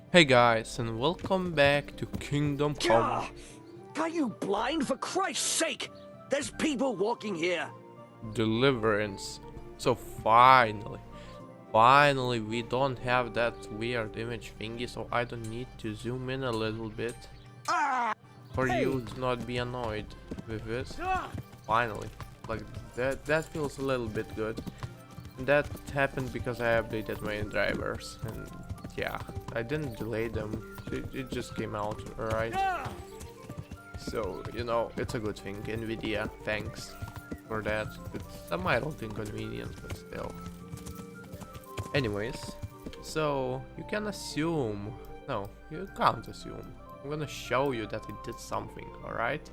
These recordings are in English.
Hey guys, and welcome back to Kingdom Come Gah! Are you blind, for Christ's sake? There's people walking here. Deliverance. So finally we don't have that weird image thingy, so I don't need to zoom in a little bit for you to not be annoyed with it. Finally, like that feels a little bit good. And that happened because I updated my drivers, and yeah, I didn't delay them. It just came out, alright? So, you know, it's a good thing. Nvidia, thanks for that. It's a mild inconvenience, but still. Anyways, so you can assume. No, you can't assume. I'm gonna show you that it did something, alright?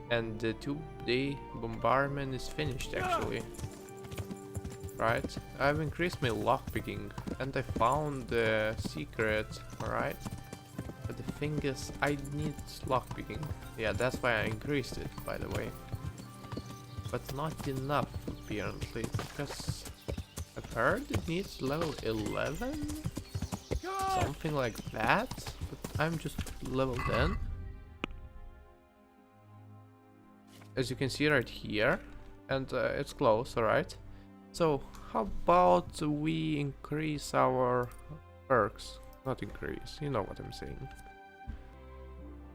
And the 2-day bombardment is finished actually. Right, I've increased my lockpicking and I found the secret, alright? But the thing is, I need lockpicking. Yeah, that's why I increased it, by the way. But not enough, apparently, because I've heard it needs level 11? Something like that? But I'm just level 10. As you can see right here, and it's close, alright? So, how about we increase our perks? Not increase, you know what I'm saying.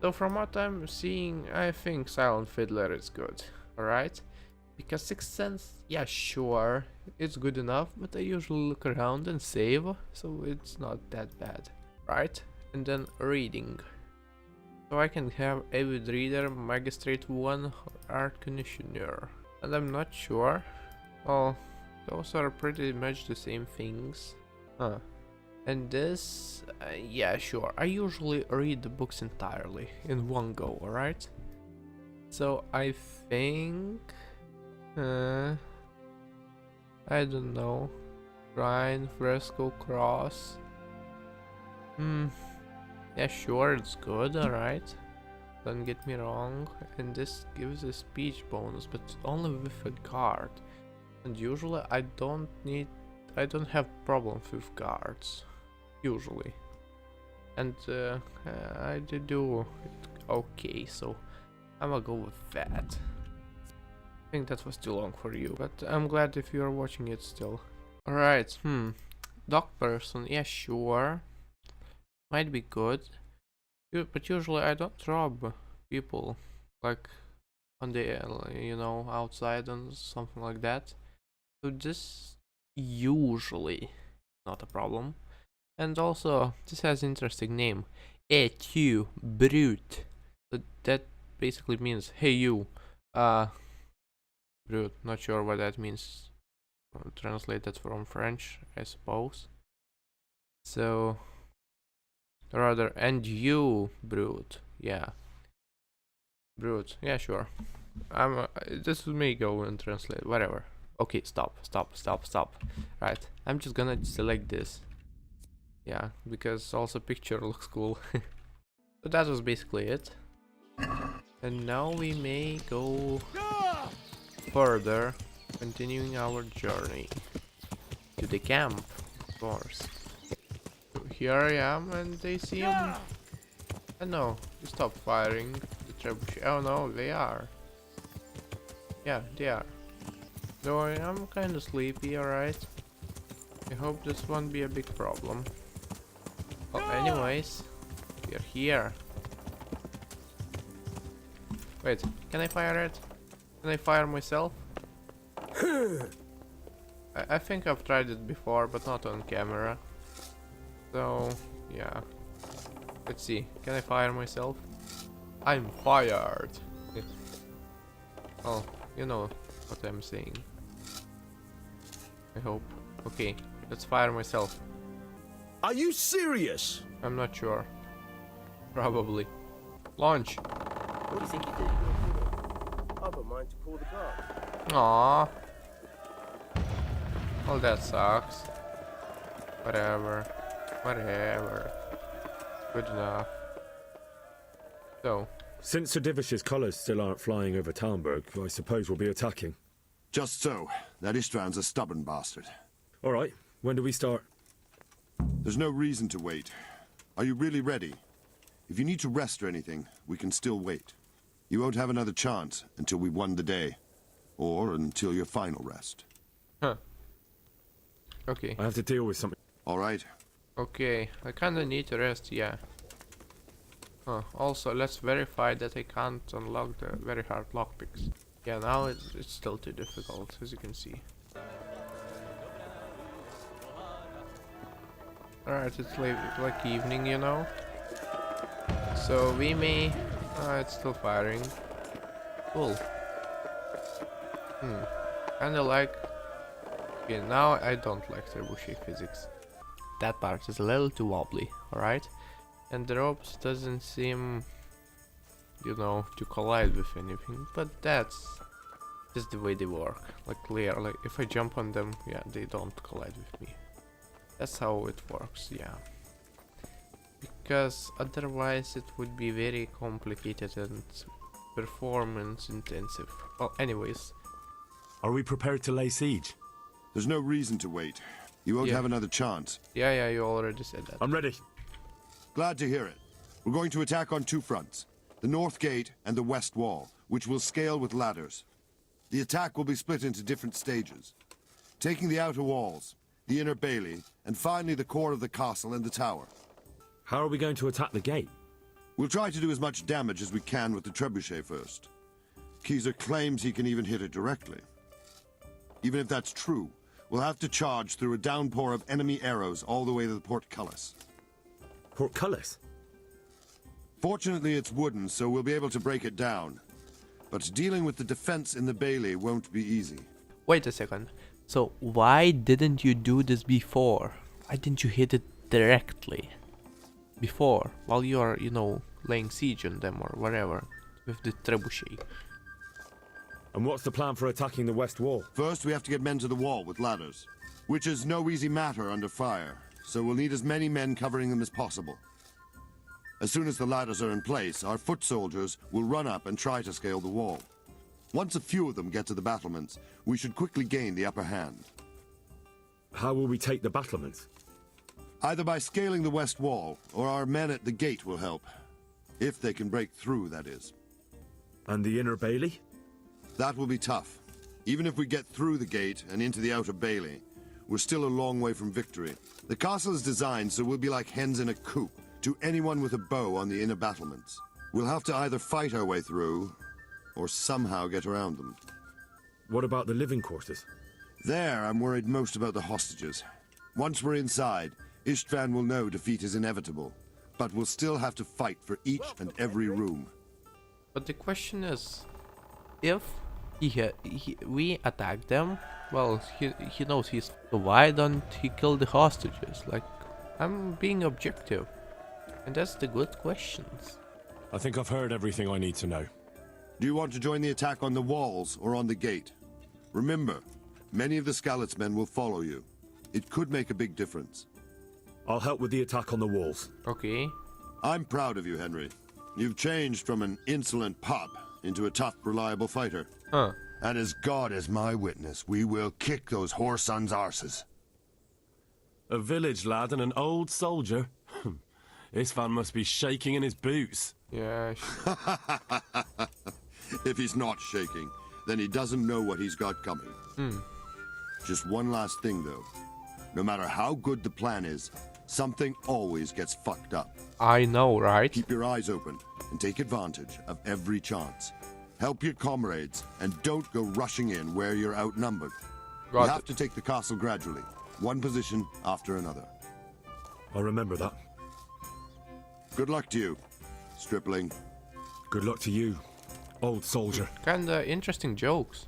So from what I'm seeing, I think Silent Fiddler is good, alright? Because Sixth Sense, yeah sure, it's good enough, but I usually look around and save, so it's not that bad, right? And then reading. So I can have Avid Reader, Magistrate 1, or Art Conditioner. And I'm not sure. Oh, those are pretty much the same things. Huh. And this, yeah, sure. I usually read the books entirely in one go, alright? So I think... I don't know. Shrine, Fresco, Cross. Yeah, sure, it's good, alright? Don't get me wrong. And this gives a speech bonus, but only with a guard. And usually I don't have problems with guards, usually. And I did do it okay, so I'm gonna go with that. I think that was too long for you, but I'm glad if you're watching it still. Alright, dog person, yeah sure. Might be good. But usually I don't rob people, like on the, you know, outside and something like that. So this usually not a problem. And also this has an interesting name. Et tu brute. So that basically means hey you. Brute. Not sure what that means. Translated from French, I suppose. So rather, and you brute. Yeah. Brute. Yeah, sure. This may go and translate, whatever. Okay, stop. Right, I'm just gonna select this. Yeah, because also picture looks cool. So that was basically it. And now we may go further, continuing our journey to the camp, of course. So here I am, and they see him. Oh no, you stop firing the trebuchet. Oh no, they are. Yeah, they are. Though I am kinda sleepy, alright. I hope this won't be a big problem. Well, anyways, we're here. Wait, can I fire it? Can I fire myself? I think I've tried it before, but not on camera. So, yeah. Let's see, can I fire myself? I'm fired! Oh, you know what I'm saying. I hope. Okay, let's fire myself. Are you serious? I'm not sure. Probably. Launch! What do you think you're doing? I've got mine to call the guard. Aww. Well, that sucks. Whatever. Good enough. So. Since Sir Divish's colours still aren't flying over Talmberg, I suppose we'll be attacking. Just so. That Istvan's a stubborn bastard. All right, when do we start? There's no reason to wait. Are you really ready? If you need to rest or anything, we can still wait. You won't have another chance until we've won the day. Or until your final rest. Huh. Okay. I have to deal with something. All right? Okay, I kinda need to rest, yeah. Huh. Also, let's verify that I can't unlock the very hard lockpicks. Yeah, now it's still too difficult, as you can see. Alright, it's like evening, you know. So we may... it's still firing. Cool. Kinda like... Okay, now I don't like trebuchet physics. That part is a little too wobbly, alright? And the ropes doesn't seem, you know, to collide with anything, but that's just the way they work. Like clear, like if I jump on them, yeah, they don't collide with me. That's how it works, yeah. Because otherwise it would be very complicated and performance intensive. Well, anyways. Are we prepared to lay siege? There's no reason to wait. You won't have another chance. Yeah, you already said that. I'm ready. Glad to hear it. We're going to attack on two fronts. The north gate and the west wall, which will scale with ladders. The attack will be split into different stages. Taking the outer walls, the inner bailey, and finally the core of the castle and the tower. How are we going to attack the gate? We'll try to do as much damage as we can with the trebuchet first. Keyser claims he can even hit it directly. Even if that's true, we'll have to charge through a downpour of enemy arrows all the way to the portcullis. Portcullis? Fortunately, it's wooden, so we'll be able to break it down. But dealing with the defense in the bailey won't be easy. Wait a second. So why didn't you do this before? Why didn't you hit it directly? Before, while you are, you know, laying siege on them or whatever, with the trebuchet. And what's the plan for attacking the west wall? First, we have to get men to the wall with ladders, which is no easy matter under fire, so we'll need as many men covering them as possible. As soon as the ladders are in place, our foot soldiers will run up and try to scale the wall. Once a few of them get to the battlements, we should quickly gain the upper hand. How will we take the battlements? Either by scaling the west wall, or our men at the gate will help. If they can break through, that is. And the inner bailey? That will be tough. Even if we get through the gate and into the outer bailey, we're still a long way from victory. The castle is designed so we'll be like hens in a coop to anyone with a bow on the inner battlements. We'll have to either fight our way through, or somehow get around them. What about the living quarters? There, I'm worried most about the hostages. Once we're inside, Istvan will know defeat is inevitable, but we'll still have to fight for each and every room. But the question is, if we attack them, well, he knows he's... Why don't he kill the hostages? Like, I'm being objective. And that's the good questions. I think I've heard everything I need to know. Do you want to join the attack on the walls or on the gate? Remember, many of the Skalitz men will follow you. It could make a big difference. I'll help with the attack on the walls. Okay. I'm proud of you, Henry. You've changed from an insolent pup into a tough, reliable fighter. Huh. And as God is my witness, we will kick those whore sons' arses. A village lad and an old soldier? This fan must be shaking in his boots. Yeah. If he's not shaking, then he doesn't know what he's got coming. Just one last thing, though. No matter how good the plan is, something always gets fucked up. I know, right? Keep your eyes open and take advantage of every chance. Help your comrades and don't go rushing in where you're outnumbered. You Got have it. to take the castle gradually, one position after another. I'll remember that. Good luck to you, stripling. Good luck to you, old soldier. Kinda interesting jokes.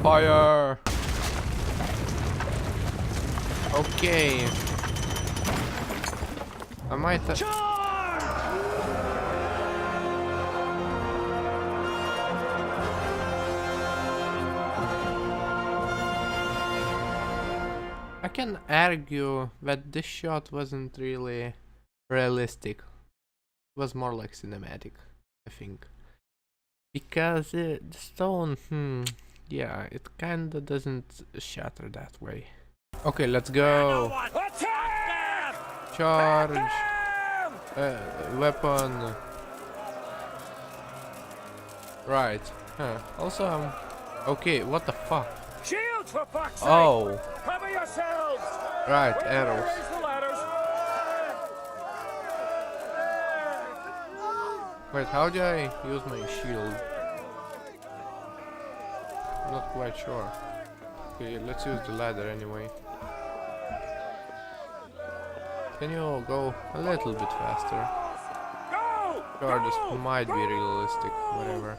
Fire! Okay. I might can argue that this shot wasn't really realistic. It was more like cinematic, I think. Because the stone, yeah, it kinda doesn't shatter that way. Okay, let's go. Charge. Weapon. Right. Huh. Also, okay, what the fuck? Shields for fuck's sake! Oh. Cover yourselves! Right, arrows. Raise the ladders! Wait, how do I use my shield? Not quite sure. Okay, let's use the ladder anyway. Can you go a little bit faster? Go! Sure, this might be realistic, whatever.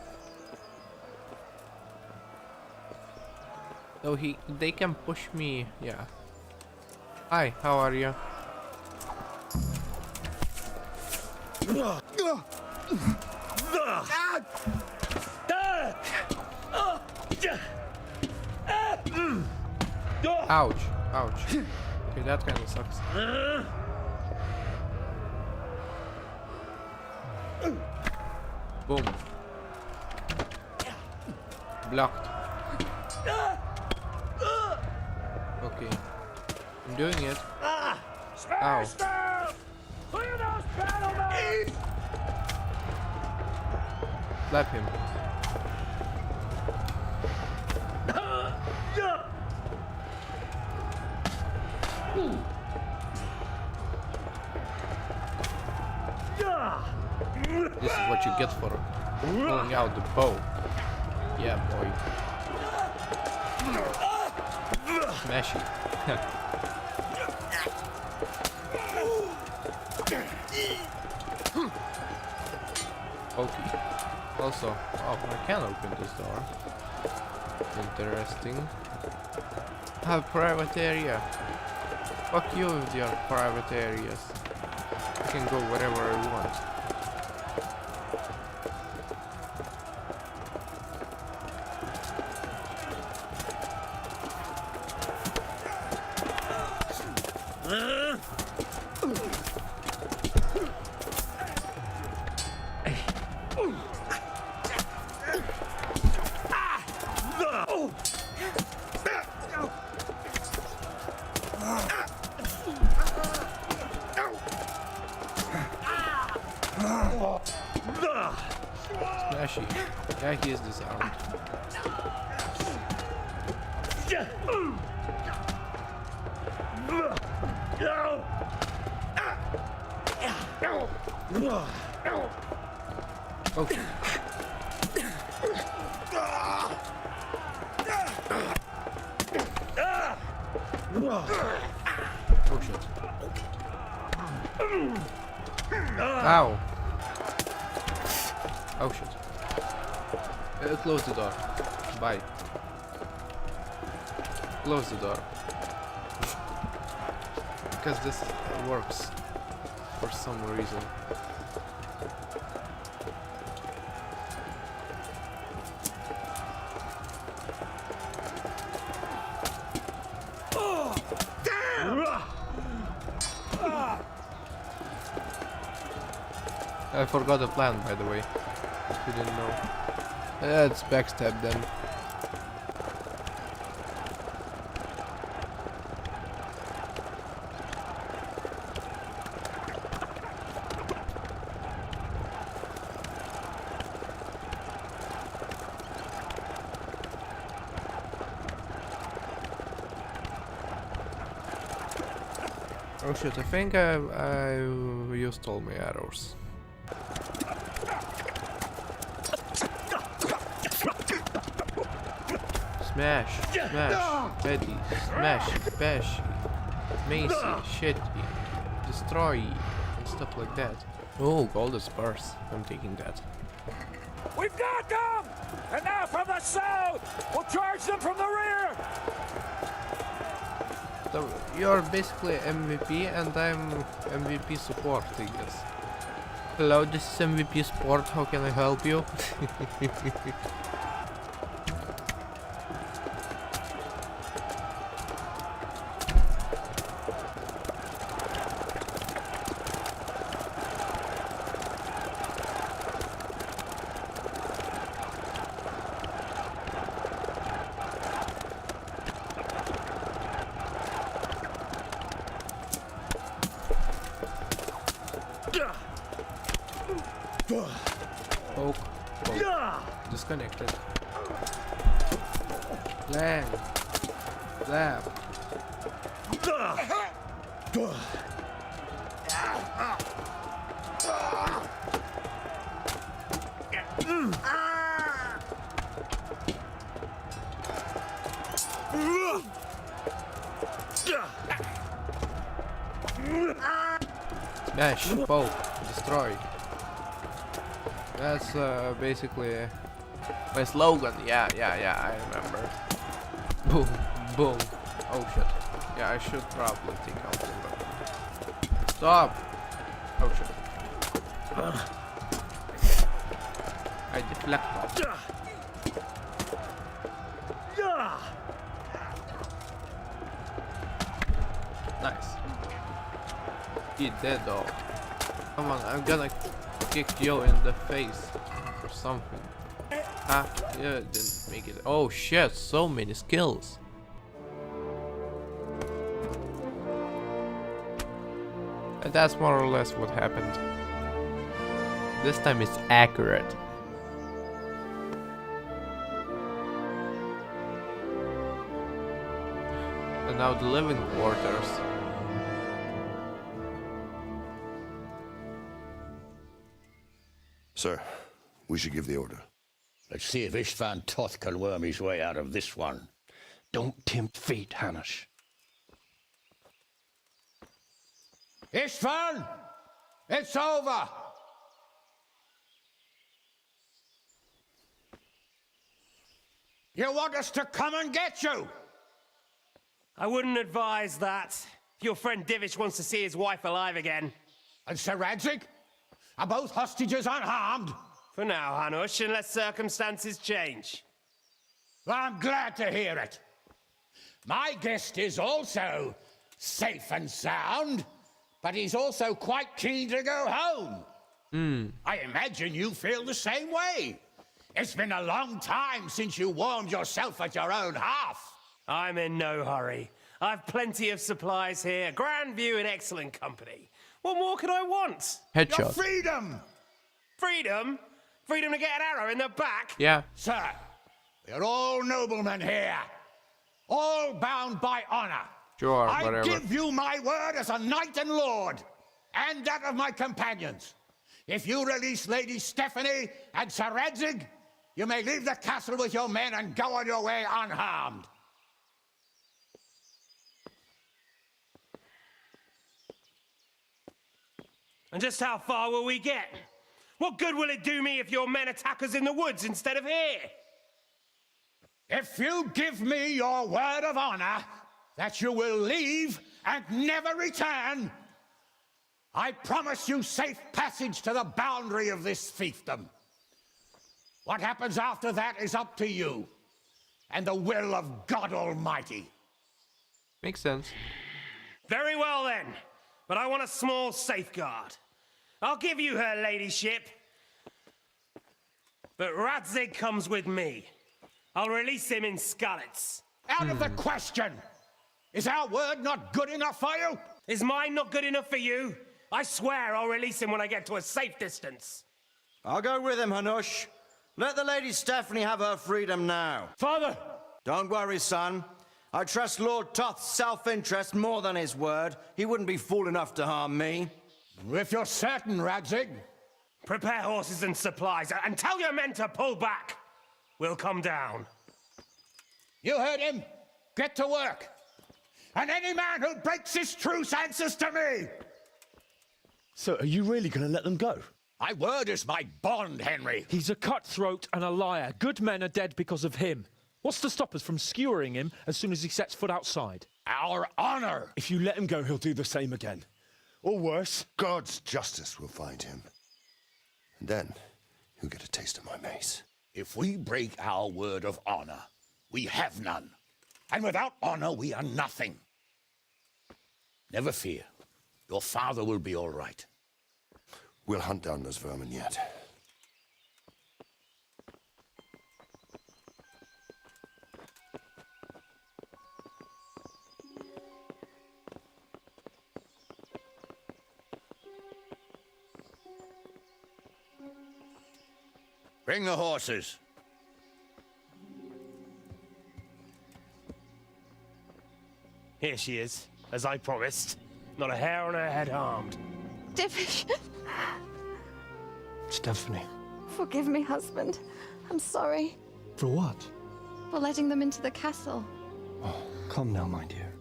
So they can push me, yeah. Hi, how are you? Ouch, ouch. Okay, that kind of sucks. Boom. Blocked. Okay. I'm doing it. Ow. Clear those battlements! Slap him. This is what you get for pulling out the bow. Yeah, boy. Smashy. Okay. Also, oh, I can open this door. Interesting. Have private area. Fuck you with your private areas. I can go wherever I want. Smashy. Yeah, he is disarmed. Okay. Oh shit. Ow. Oh shit. Close the door. Bye. Close the door. Because this works for some reason. I forgot the plan, by the way. You didn't know. Let's backstab them. Oh shit, I think I used all my arrows. Smash, smash, Betty, smash, bash, Macy, shitty, destroy, and stuff like that. Oh, golden spurs. I'm taking that. We've got them! And now from the south! We'll charge them from the rear! So you're basically MVP and I'm MVP support, I guess. Hello, this is MVP support. How can I help you? Poke. Poke. Disconnected. Land. Zap. Smash. Poke. Destroy. That's basically my slogan. Yeah, I remember. Boom, boom. Oh shit. Yeah, I should probably take out the weapon. Stop! Oh shit. I deflect off. Nice. He dead though. Come on, I'm gonna kick you in the face or something. Ah, yeah, didn't make it. Oh shit, so many skills. And that's more or less what happened. This time it's accurate. And now the living quarters. Sir, we should give the order. Let's see if Istvan Toth can worm his way out of this one. Don't tempt fate, Hanush. Istvan! It's over! You want us to come and get you? I wouldn't advise that. Your friend Divish wants to see his wife alive again. And Sir Radzig? Are both hostages unharmed? For now, Hanush, unless circumstances change. Well, I'm glad to hear it. My guest is also safe and sound, but he's also quite keen to go home. I imagine you feel the same way. It's been a long time since you warmed yourself at your own hearth. I'm in no hurry. I've plenty of supplies here, grand view and excellent company. What more could I want? Your Headshot. freedom! Freedom? Freedom to get an arrow in the back? Yeah. Sir, we're all noblemen here, all bound by honor. Sure, I whatever. give you my word as a knight and lord, and that of my companions. If you release Lady Stephanie and Sir Radzig, you may leave the castle with your men and go on your way unharmed. And just how far will we get? What good will it do me if your men attack us in the woods instead of here? If you give me your word of honor that you will leave and never return, I promise you safe passage to the boundary of this fiefdom. What happens after that is up to you and the will of God Almighty. Makes sense. Very well then, but I want a small safeguard. I'll give you her ladyship, but Radzig comes with me. I'll release him in Skalitz. Out of the question! Is our word not good enough for you? Is mine not good enough for you? I swear I'll release him when I get to a safe distance. I'll go with him, Hanush. Let the Lady Stephanie have her freedom now. Father! Don't worry, son. I trust Lord Toth's self-interest more than his word. He wouldn't be fool enough to harm me. If you're certain, Radzig. Prepare horses and supplies, and tell your men to pull back. We'll come down. You heard him. Get to work. And any man who breaks his truce answers to me. So, are you really going to let them go? My word is my bond, Henry. He's a cutthroat and a liar. Good men are dead because of him. What's to stop us from skewering him as soon as he sets foot outside? Our honor. If you let him go, he'll do the same again. Or worse. God's justice will find him. And then he'll get a taste of my mace. If we break our word of honor, we have none. And without honor, we are nothing. Never fear. Your father will be all right. We'll hunt down those vermin yet. Bring the horses. Here she is, as I promised. Not a hair on her head harmed. Stephanie. Forgive me, husband. I'm sorry. For what? For letting them into the castle. Oh, come now, my dear.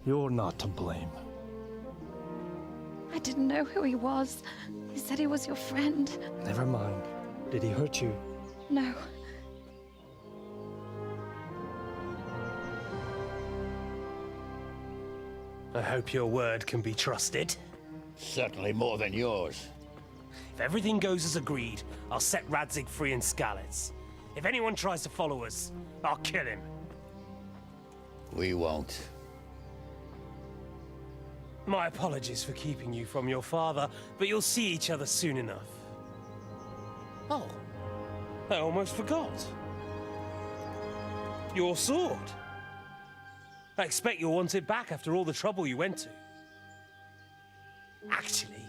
You're not to blame. I didn't know who he was. He said he was your friend. Never mind. Did he hurt you? No. I hope your word can be trusted. Certainly more than yours. If everything goes as agreed, I'll set Radzig free in Skalitz. If anyone tries to follow us, I'll kill him. We won't. My apologies for keeping you from your father, but you'll see each other soon enough. Oh, I almost forgot. Your sword. I expect you'll want it back after all the trouble you went to. Actually,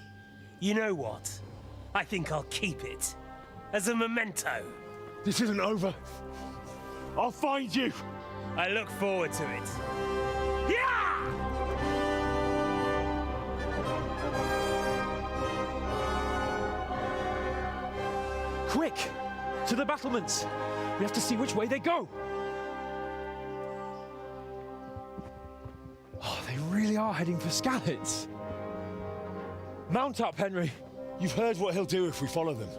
you know what? I think I'll keep it. As a memento. This isn't over. I'll find you. I look forward to it. Yeah! Quick! To the battlements! We have to see which way they go! Oh, they really are heading for Skalitz. Mount up, Henry. You've heard what he'll do if we follow them.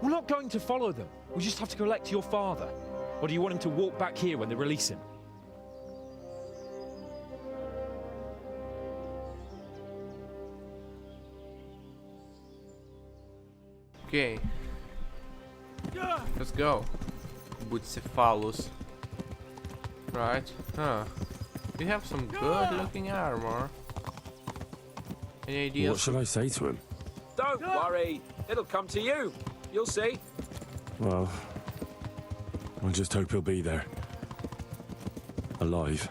We're not going to follow them. We just have to collect your father. Or do you want him to walk back here when they release him? Okay. Let's go. Bucephalus. Right. Huh. You have some good looking armor. Any ideas? What should I say to him? Don't worry. It'll come to you. You'll see. Well, I just hope he'll be there. Alive.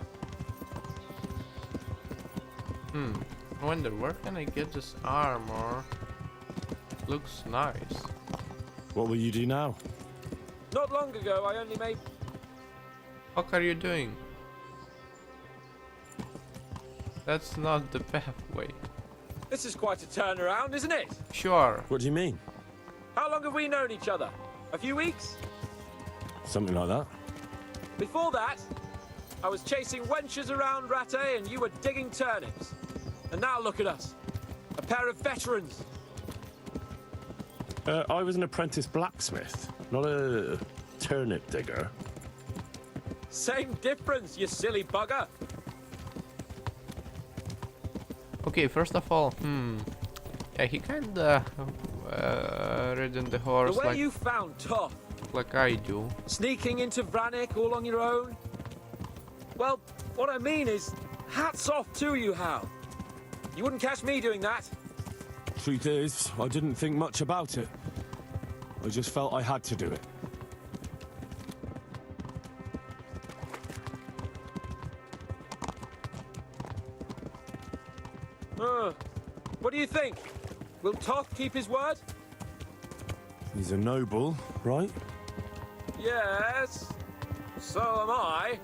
I wonder where can I get this armor? Looks nice. What will you do now? Not long ago, I only made... What are you doing? That's not the pathway. This is quite a turnaround, isn't it? Sure. What do you mean? How long have we known each other? A few weeks? Something like that? Before that, I was chasing wenches around Rattay and you were digging turnips. And now look at us. A pair of veterans. I was an apprentice blacksmith, not a turnip digger. Same difference, you silly bugger. Okay, first of all, yeah, he kinda ridden the horse The way like, you found Toth. like I do. Sneaking into Vranik all on your own. Well, what I mean is, hats off to you, Hal. You wouldn't catch me doing that. Truth is, I didn't think much about it. I just felt I had to do it. What do you think? Will Toth keep his word? He's a noble, right? Yes. So am I.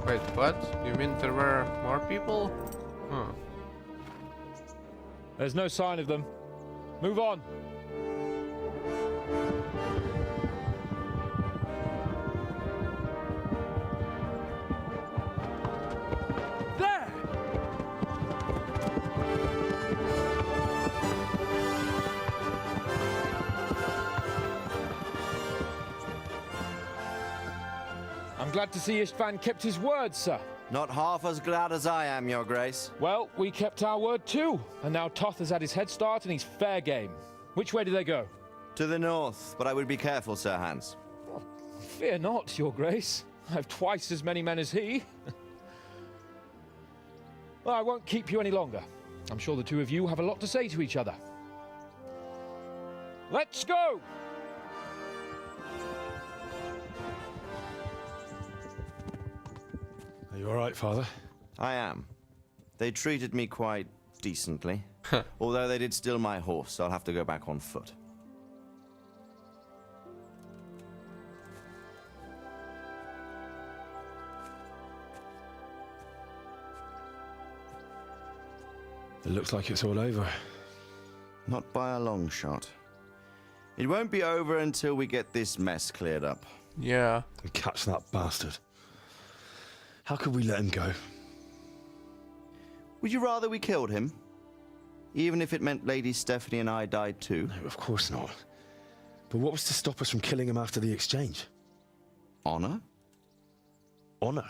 Wait, what? You mean there were more people? Huh. There's no sign of them. Move on. There! I'm glad to see Istvan kept his word, sir. Not half as glad as I am, Your Grace. Well, we kept our word too. And now Toth has had his head start and he's fair game. Which way do they go? To the north, but I would be careful, Sir Hans. Fear not, Your Grace. I've twice as many men as he. Well, I won't keep you any longer. I'm sure the two of you have a lot to say to each other. Let's go! Are you all right, Father? I am. They treated me quite decently. Although they did steal my horse, so I'll have to go back on foot. It looks like it's all over. Not by a long shot. It won't be over until we get this mess cleared up. Yeah. And catch that bastard. How could we let him go? Would you rather we killed him? Even if it meant Lady Stephanie and I died too? No, of course not. But what was to stop us from killing him after the exchange? Honor? Honor?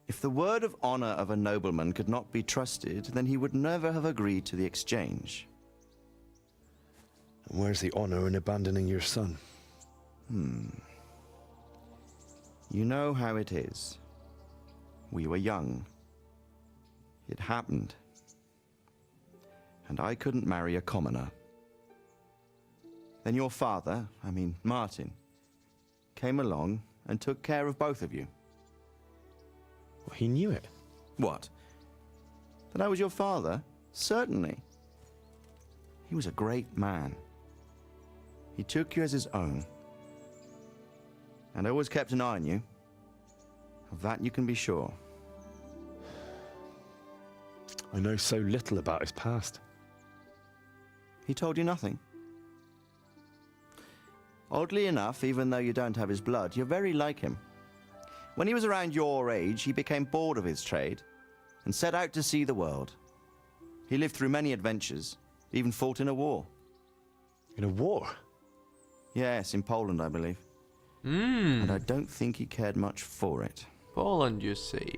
If the word of honor of a nobleman could not be trusted, then he would never have agreed to the exchange. And where's the honor in abandoning your son? You know how it is. We were young. It happened. And I couldn't marry a commoner. Then your father, Martin, came along and took care of both of you. Well, he knew it. What? That I was your father? Certainly. He was a great man. He took you as his own. And always kept an eye on you. Of that you can be sure. I know so little about his past. He told you nothing? Oddly enough, even though you don't have his blood, you're very like him. When he was around your age, he became bored of his trade and set out to see the world. He lived through many adventures, even fought in a war. In a war? Yes, in Poland, I believe. And I don't think he cared much for it. Poland, you say?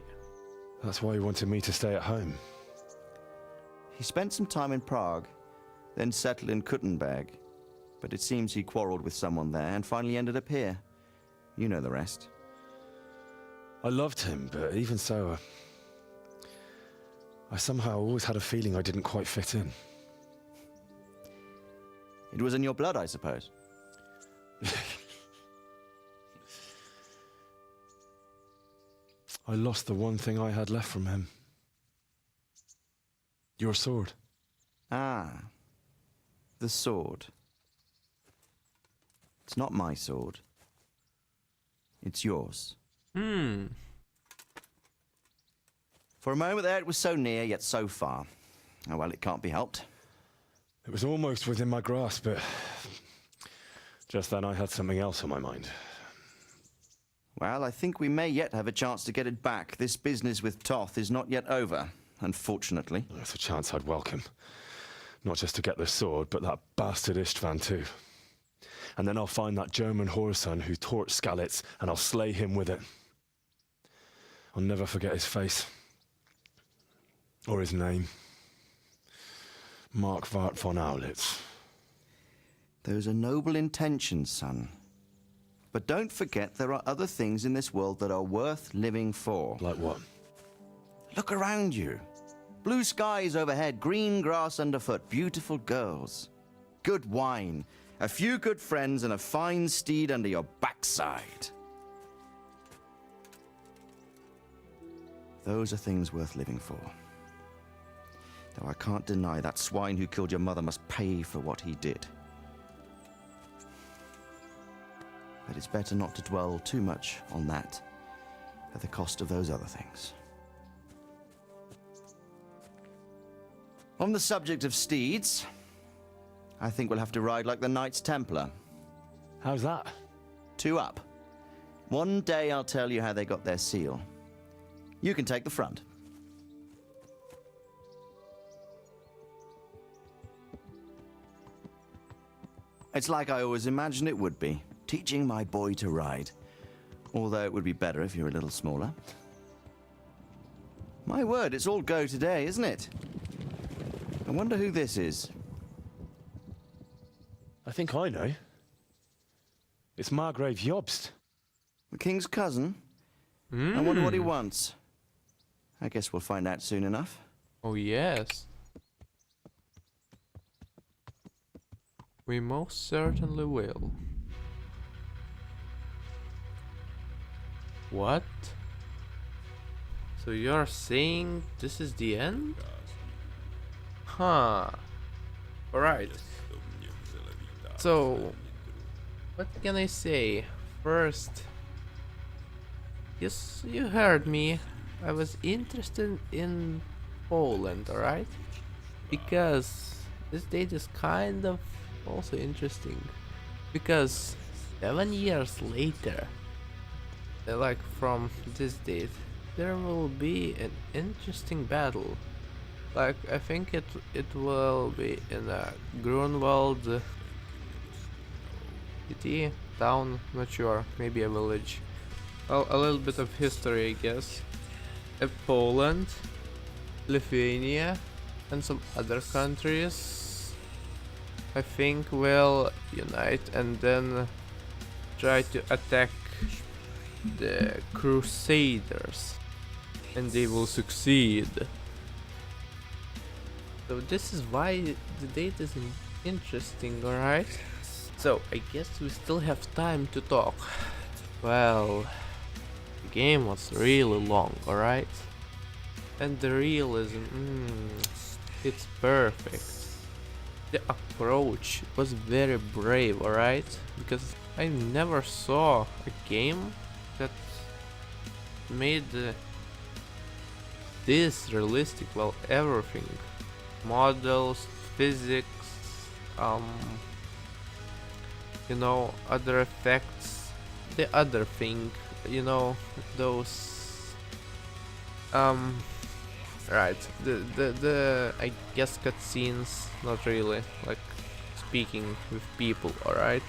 That's why he wanted me to stay at home. He spent some time in Prague, then settled in Kuttenberg. But it seems he quarreled with someone there and finally ended up here. You know the rest. I loved him, but even so, I somehow always had a feeling I didn't quite fit in. It was in your blood, I suppose. I lost the one thing I had left from him. Your sword. Ah, the sword. It's not my sword. It's yours. For a moment there, it was so near, yet so far. Oh, well, it can't be helped. It was almost within my grasp, but just then I had something else on my mind. Well, I think we may yet have a chance to get it back. This business with Toth is not yet over, unfortunately. That's a chance I'd welcome. Not just to get the sword, but that bastard Istvan too. And then I'll find that German whoreson who torched Skalitz, and I'll slay him with it. I'll never forget his face. Or his name. Markwart von Aulitz. Those are noble intentions, son. But don't forget there are other things in this world that are worth living for. Like what? Look around you. Blue skies overhead, green grass underfoot, beautiful girls. Good wine, a few good friends, and a fine steed under your backside. Those are things worth living for. Though I can't deny that swine who killed your mother must pay for what he did. But it's better not to dwell too much on that at the cost of those other things. On the subject of steeds, I think we'll have to ride like the Knights Templar. How's that? 2 up. One day I'll tell you how they got their seal. You can take the front. It's like I always imagined it would be, teaching my boy to ride. Although it would be better if you were a little smaller. My word, it's all go today, isn't it? I wonder who this is. I think I know. It's Margrave Jobst. The king's cousin? I wonder what he wants. I guess we'll find out soon enough. Oh yes. We most certainly will. What? So you're saying this is the end? Huh. Alright. So, what can I say? First, yes, you heard me. I was interested in Poland, alright? Because this date is kind of also interesting. Because 7 years later, like from this date, there will be an interesting battle. Like I think it will be in a Grunwald city, town, not sure, maybe a village. Well, a little bit of history, I guess. Poland, Lithuania, and some other countries, I think, will unite and then try to attack the Crusaders, and they will succeed. So this is why the date is interesting, alright? So I guess we still have time to talk. Well, the game was really long, alright? And the realism, it's perfect. The approach was very brave, alright? Because I never saw a game that made this realistic. Well, everything. Models, physics, you know, other effects. The other thing, you know, those right, the I guess cutscenes, not really, like speaking with people, alright?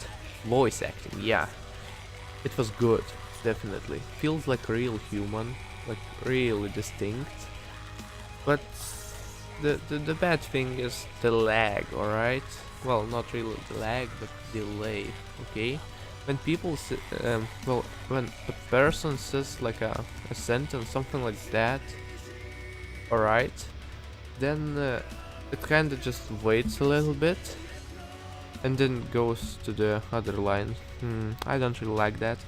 Voice acting, yeah. It was good, definitely. Feels like real human, like really distinct. But the bad thing is the lag, alright? Well, not really the lag, but delay, okay? When people well, when a person says like a sentence, something like that, alright, then it kinda just waits a little bit and then goes to the other line. I don't really like that.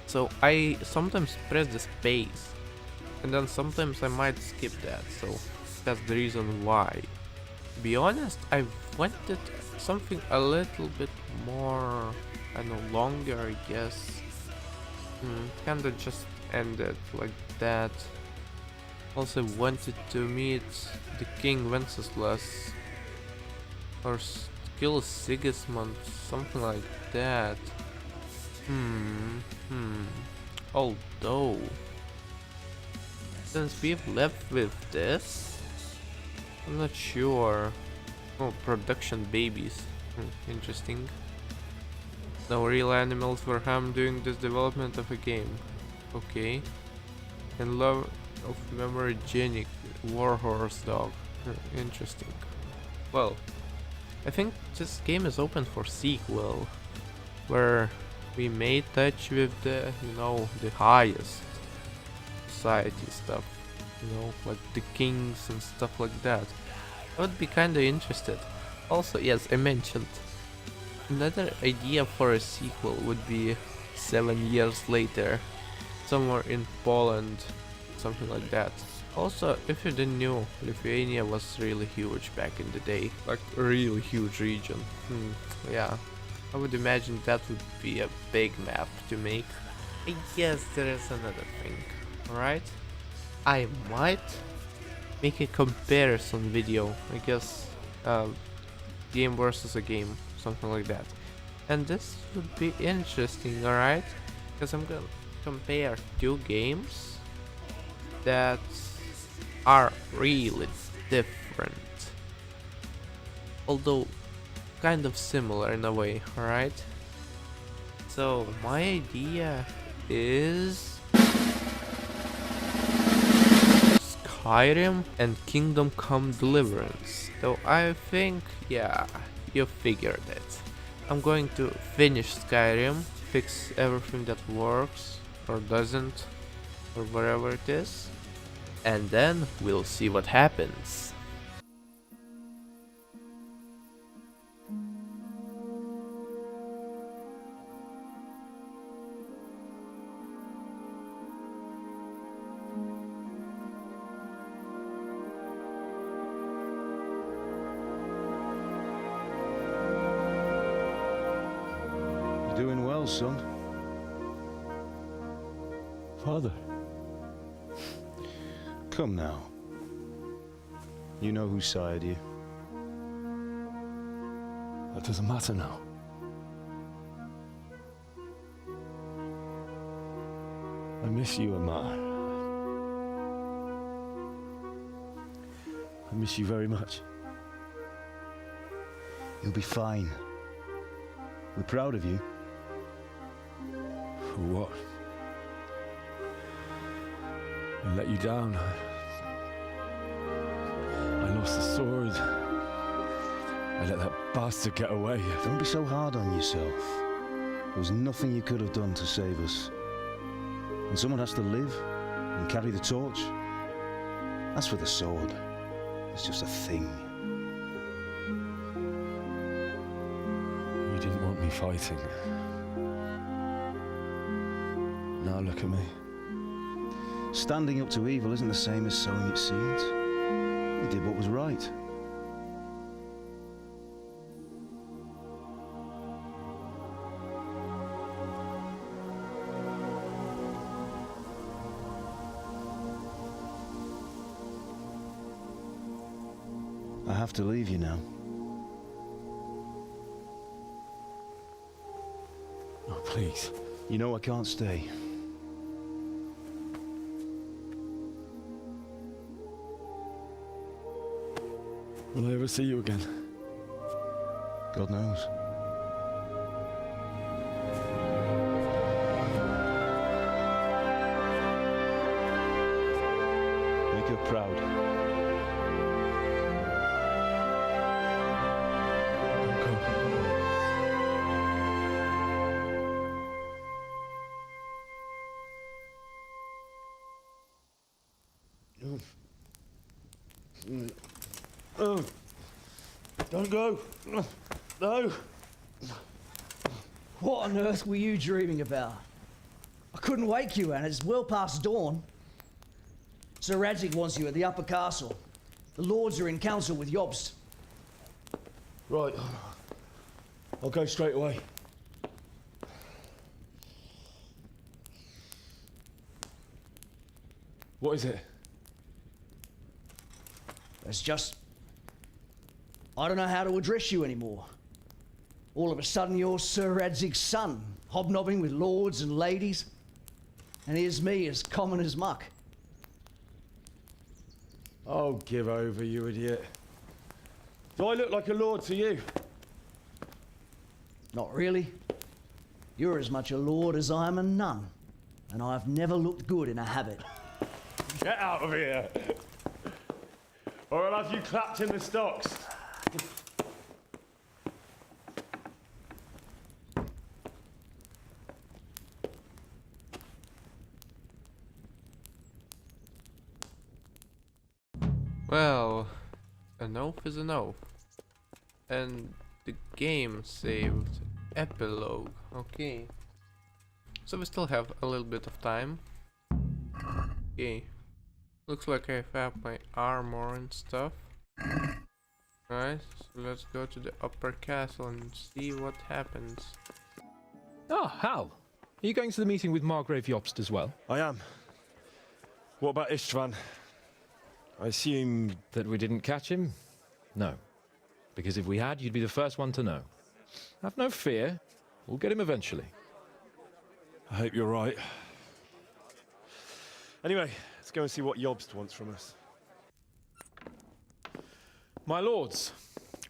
So I sometimes press the space and then sometimes I might skip that, so that's the reason why. To be honest, I wanted something a little bit more, I don't know, longer, I guess. Kinda just ended like that. Also wanted to meet the King Wenceslas or kill Sigismund, something like that. Although, since we've left with this, I'm not sure. Oh, production babies. Interesting. No real animals were harmed during this development of a game. Okay. And love of memorygenic warhorse dog. Interesting. Well, I think this game is open for sequel, where we may touch with the, you know, the highest society stuff, you know, like the kings and stuff like that. I would be kinda interested. Also, yes, I mentioned another idea for a sequel would be 7 years later, somewhere in Poland, something like that. Also, if you didn't know, Lithuania was really huge back in the day, like a really huge region. Yeah, I would imagine that would be a big map to make. I guess there is another thing, alright? I might make a comparison video, I guess, game versus a game, something like that. And this would be interesting, alright? Because I'm gonna compare two games that are really different, although kind of similar in a way, alright? So my idea is Skyrim and Kingdom Come Deliverance. So I think, yeah, you figured it. I'm going to finish Skyrim, fix everything that works or doesn't, or whatever it is, and then we'll see what happens. yours, son. Father. Come now. You know who sired you. That doesn't matter now. I miss you, Emma. I miss you very much. You'll be fine. We're proud of you. For what? I let you down. I lost the sword. I let that bastard get away. Don't be so hard on yourself. There was nothing you could have done to save us. And someone has to live and carry the torch. As for the sword, it's just a thing. You didn't want me fighting. Now look at me. Standing up to evil isn't the same as sowing its seeds. You did what was right. I have to leave you now. Oh, please. You know I can't stay. Will I ever see you again? God knows. Make her proud. Don't go. No. What on earth were you dreaming about? I couldn't wake you, and it's well past dawn. Sir Radzig wants you at the upper castle. The lords are in council with Jobst. Right. I'll go straight away. What is it? It's just... I don't know how to address you anymore. All of a sudden you're Sir Radzig's son, hobnobbing with lords and ladies. And here's me, as common as muck. Oh, give over, you idiot. Do I look like a lord to you? Not really. You're as much a lord as I am a nun. And I've never looked good in a habit. Get out of here! Or I'll have you clapped in the stocks. Well, an oath is an oath. And the game saved epilogue. Okay. So we still have a little bit of time. Okay. Looks like I have my armor and stuff. Alright, so let's go to the upper castle and see what happens. Ah, Hal. Are you going to the meeting with Margrave Jobst as well? I am. What about Istvan? I assume... That we didn't catch him? No. Because if we had, you'd be the first one to know. Have no fear. We'll get him eventually. I hope you're right. Anyway, let's go and see what Jobst wants from us. My lords,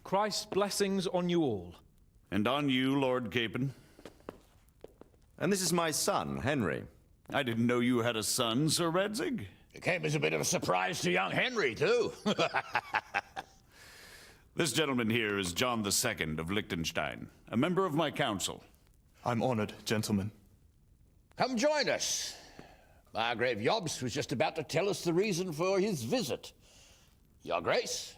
Christ's blessings on you all. And on you, Lord Capon. And this is my son, Henry. I didn't know you had a son, Sir Radzig. It came as a bit of a surprise to young Henry, too. This gentleman here is John II of Liechtenstein, a member of my council. I'm honored, gentlemen. Come join us. Margrave Jobst was just about to tell us the reason for his visit. Your Grace?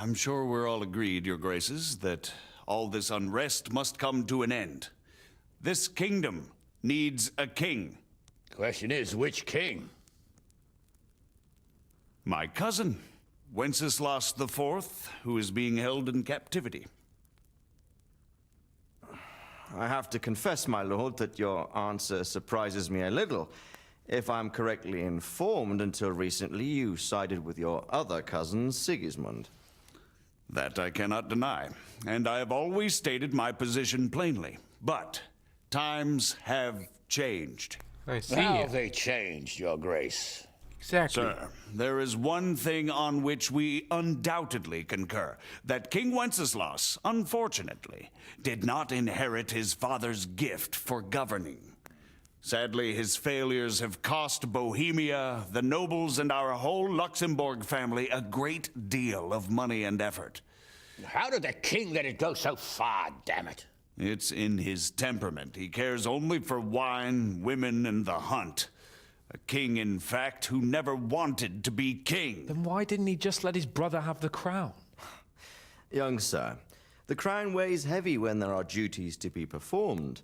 I'm sure we're all agreed, Your Graces, that all this unrest must come to an end. This kingdom needs a king. Question is, which king? My cousin, Wenceslas IV, who is being held in captivity. I have to confess, my lord, that your answer surprises me a little. If I'm correctly informed, until recently you sided with your other cousin, Sigismund. That I cannot deny, and I have always stated my position plainly. But times have changed. I see. How have they changed, Your Grace? Exactly. Sir, there is one thing on which we undoubtedly concur, that King Wenceslas, unfortunately, did not inherit his father's gift for governing. Sadly, his failures have cost Bohemia, the nobles, and our whole Luxembourg family a great deal of money and effort. How did the king let it go so far, damn it? It's in his temperament. He cares only for wine, women, and the hunt. A king, in fact, who never wanted to be king. Then why didn't he just let his brother have the crown? Young sir, the crown weighs heavy when there are duties to be performed,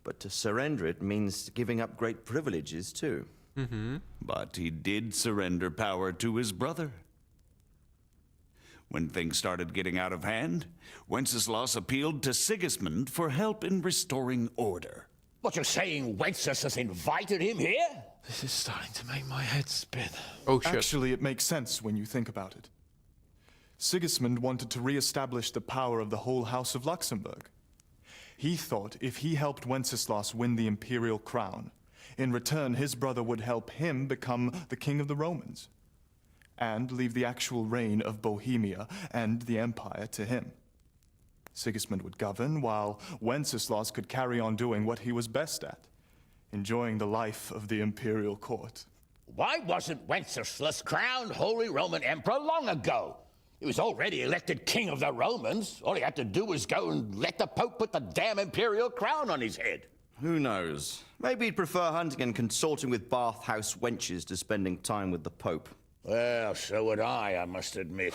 but to surrender it means giving up great privileges too. But he did surrender power to his brother. When things started getting out of hand, Wenceslas appealed to Sigismund for help in restoring order. What, you're saying Wenceslas invited him here? This is starting to make my head spin. Oh shit. Actually, it makes sense when you think about it. Sigismund wanted to re-establish the power of the whole House of Luxembourg. He thought if he helped Wenceslas win the imperial crown, in return his brother would help him become the king of the Romans, and leave the actual reign of Bohemia and the empire to him. Sigismund would govern, while Wenceslas could carry on doing what he was best at, enjoying the life of the imperial court. Why wasn't Wenceslas crowned Holy Roman Emperor long ago? He was already elected king of the Romans. All he had to do was go and let the Pope put the damn imperial crown on his head. Who knows? Maybe he'd prefer hunting and consorting with bathhouse wenches to spending time with the Pope. Well, so would I must admit.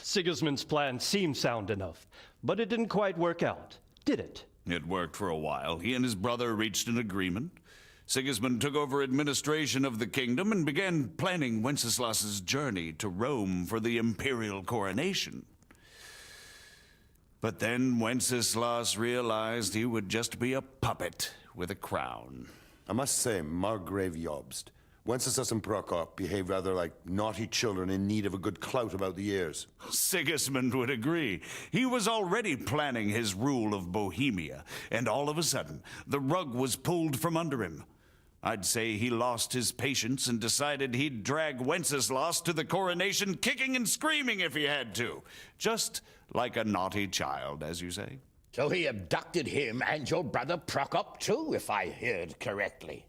Sigismund's plan seemed sound enough, but it didn't quite work out, did it? It worked for a while. He and his brother reached an agreement. Sigismund took over administration of the kingdom and began planning Wenceslas's journey to Rome for the imperial coronation. But then Wenceslas realized he would just be a puppet with a crown. I must say, Margrave Jobst, Wenceslas and Prokop behave rather like naughty children in need of a good clout about the ears. Sigismund would agree. He was already planning his rule of Bohemia, and all of a sudden, the rug was pulled from under him. I'd say he lost his patience and decided he'd drag Wenceslas to the coronation kicking and screaming if he had to. Just like a naughty child, as you say. So he abducted him and your brother Prokop too, if I heard correctly.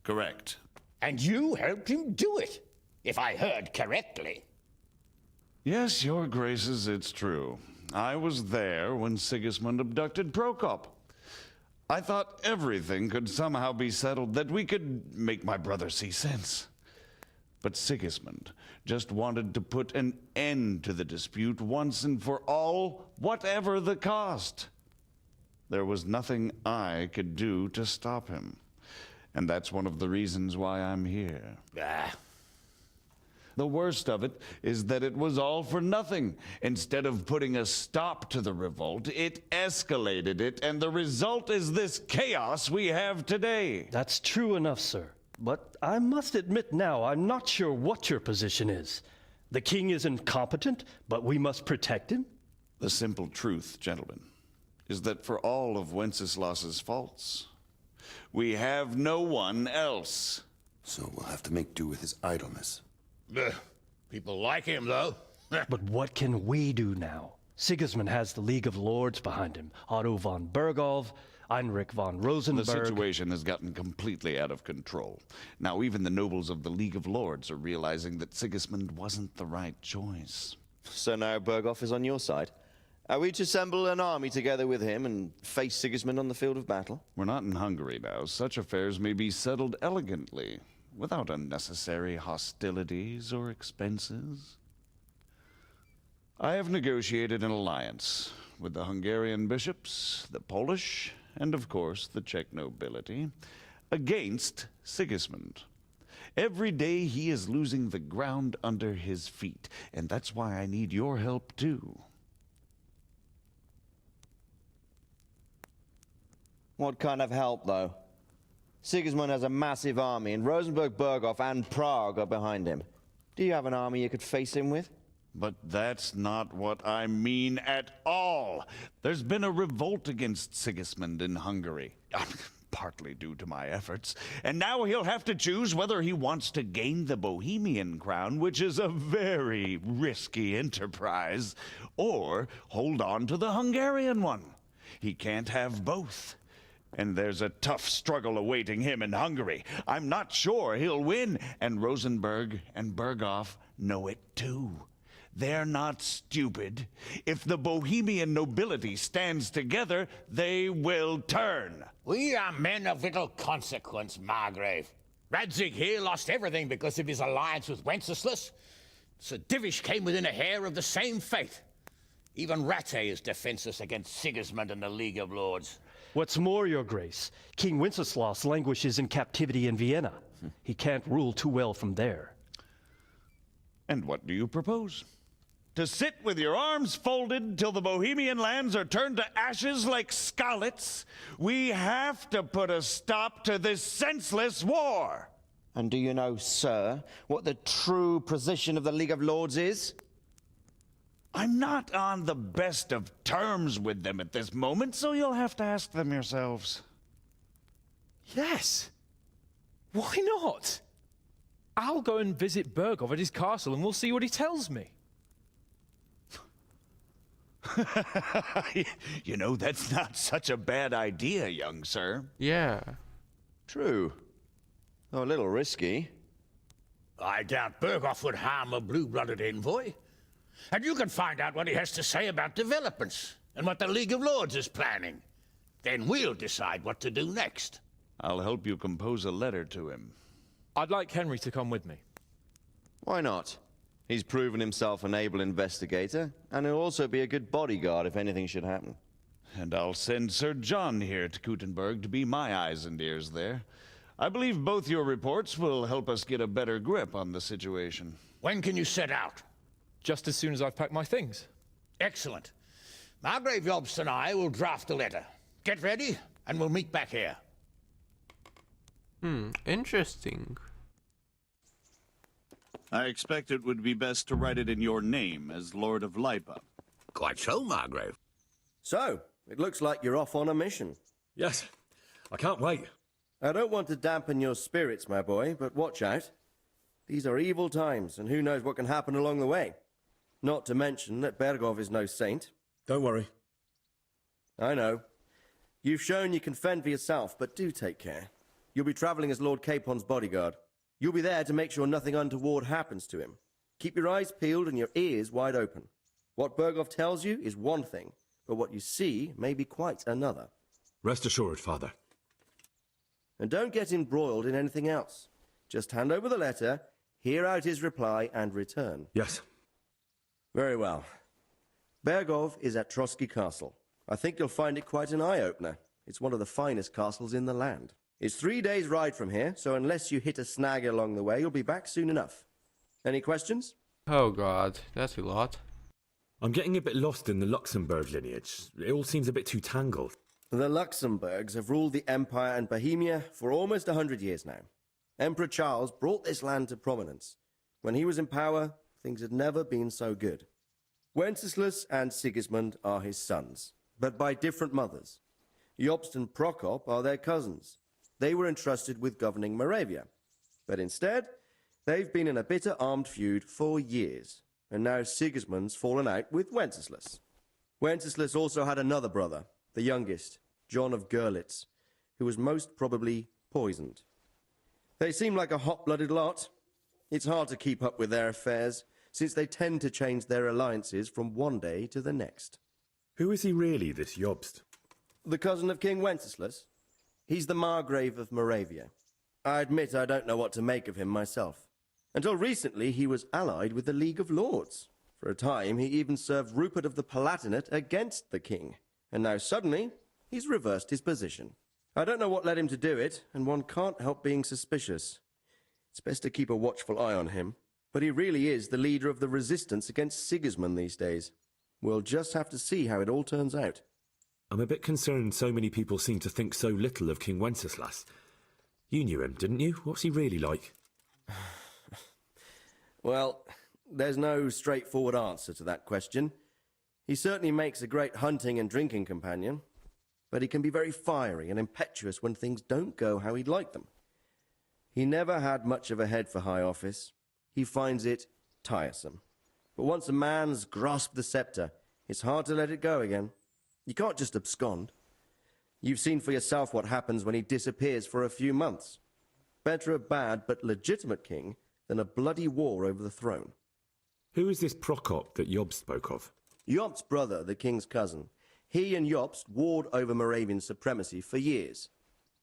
Correct. And you helped him do it, if I heard correctly. Yes, your graces, it's true. I was there when Sigismund abducted Prokop. I thought everything could somehow be settled, that we could make my brother see sense. But Sigismund just wanted to put an end to the dispute once and for all, whatever the cost. There was nothing I could do to stop him. And that's one of the reasons why I'm here. The worst of it is that it was all for nothing. Instead of putting a stop to the revolt, it escalated it, and the result is this chaos we have today. That's true enough, sir. But I must admit now, I'm not sure what your position is. The king is incompetent, but we must protect him? The simple truth, gentlemen, is that for all of Wenceslas's faults, we have no one else. So we'll have to make do with his idleness. People like him, though. But what can we do now? Sigismund has the League of Lords behind him. Otto von Bergolf, Heinrich von Rosenberg. The situation has gotten completely out of control. Now even the nobles of the League of Lords are realizing that Sigismund wasn't the right choice. So now Bergolf is on your side. Are we to assemble an army together with him and face Sigismund on the field of battle? We're not in Hungary now. Such affairs may be settled elegantly, without unnecessary hostilities or expenses. I have negotiated an alliance with the Hungarian bishops, the Polish, and of course the Czech nobility, against Sigismund. Every day he is losing the ground under his feet, and that's why I need your help too. What kind of help, though? Sigismund has a massive army, and Rosenberg, Berghoff, and Prague are behind him. Do you have an army you could face him with? But that's not what I mean at all. There's been a revolt against Sigismund in Hungary. Partly due to my efforts. And now he'll have to choose whether he wants to gain the Bohemian crown, which is a very risky enterprise, or hold on to the Hungarian one. He can't have both. And there's a tough struggle awaiting him in Hungary. I'm not sure he'll win, and Rosenberg and Berghoff know it too. They're not stupid. If the Bohemian nobility stands together, they will turn. We are men of little consequence, Margrave. Radzig here lost everything because of his alliance with Wenceslas. Sir Divish came within a hair of the same fate. Even Rattay is defenseless against Sigismund and the League of Lords. What's more, Your Grace, King Wenceslas languishes in captivity in Vienna. He can't rule too well from there. And what do you propose? To sit with your arms folded till the Bohemian lands are turned to ashes like Skalitz? We have to put a stop to this senseless war. And do you know, sir, what the true position of the League of Lords is? I'm not on the best of terms with them at this moment, so you'll have to ask them yourselves. Yes. Why not? I'll go and visit Berghoff at his castle and we'll see what he tells me. You know, that's not such a bad idea, young sir. Yeah. True. Though a little risky. I doubt Berghoff would harm a blue-blooded envoy. And you can find out what he has to say about developments and what the League of Lords is planning. Then we'll decide what to do next. I'll help you compose a letter to him. I'd like Henry to come with me. Why not? He's proven himself an able investigator, and he'll also be a good bodyguard if anything should happen. And I'll send Sir John here to Kuttenberg to be my eyes and ears there. I believe both your reports will help us get a better grip on the situation. When can you set out? Just as soon as I've packed my things. Excellent. Margrave Jobst and I will draft a letter. Get ready, and we'll meet back here. Interesting. I expect it would be best to write it in your name as Lord of Lipa. Quite so, Margrave. So, it looks like you're off on a mission. Yes, I can't wait. I don't want to dampen your spirits, my boy, but watch out. These are evil times, and who knows what can happen along the way. Not to mention that Berghoff is no saint. Don't worry. I know. You've shown you can fend for yourself, but do take care. You'll be travelling as Lord Capon's bodyguard. You'll be there to make sure nothing untoward happens to him. Keep your eyes peeled and your ears wide open. What Berghoff tells you is one thing, but what you see may be quite another. Rest assured, Father. And don't get embroiled in anything else. Just hand over the letter, hear out his reply, and return. Yes. Very well. Berghoff is at Trotsky Castle. I think you'll find it quite an eye-opener. It's one of the finest castles in the land. It's 3 days' ride from here, so unless you hit a snag along the way, you'll be back soon enough. Any questions? Oh god, that's a lot. I'm getting a bit lost in the Luxembourg lineage. It all seems a bit too tangled. The Luxembourgs have ruled the Empire and Bohemia for almost 100 years now. Emperor Charles brought this land to prominence. When he was in power, things had never been so good. Wenceslas and Sigismund are his sons, but by different mothers. Jobst and Prokop are their cousins. They were entrusted with governing Moravia. But instead, they've been in a bitter armed feud for years, and now Sigismund's fallen out with Wenceslas. Wenceslas also had another brother, the youngest, John of Görlitz, who was most probably poisoned. They seem like a hot-blooded lot. It's hard to keep up with their affairs, since they tend to change their alliances from one day to the next. Who is he really, this Jobst? The cousin of King Wenceslas. He's the Margrave of Moravia. I admit I don't know what to make of him myself. Until recently, he was allied with the League of Lords. For a time, he even served Rupert of the Palatinate against the king. And now suddenly, he's reversed his position. I don't know what led him to do it, and one can't help being suspicious. It's best to keep a watchful eye on him. But he really is the leader of the resistance against Sigismund these days. We'll just have to see how it all turns out. I'm a bit concerned so many people seem to think so little of King Wenceslas. You knew him, didn't you? What's he really like? Well, there's no straightforward answer to that question. He certainly makes a great hunting and drinking companion, but he can be very fiery and impetuous when things don't go how he'd like them. He never had much of a head for high office. He finds it tiresome. But once a man's grasped the scepter, it's hard to let it go again. You can't just abscond. You've seen for yourself what happens when he disappears for a few months. Better a bad but legitimate king than a bloody war over the throne. Who is this Prokop that Job spoke of? Jobst's brother, the king's cousin. He and Jobst warred over Moravian supremacy for years.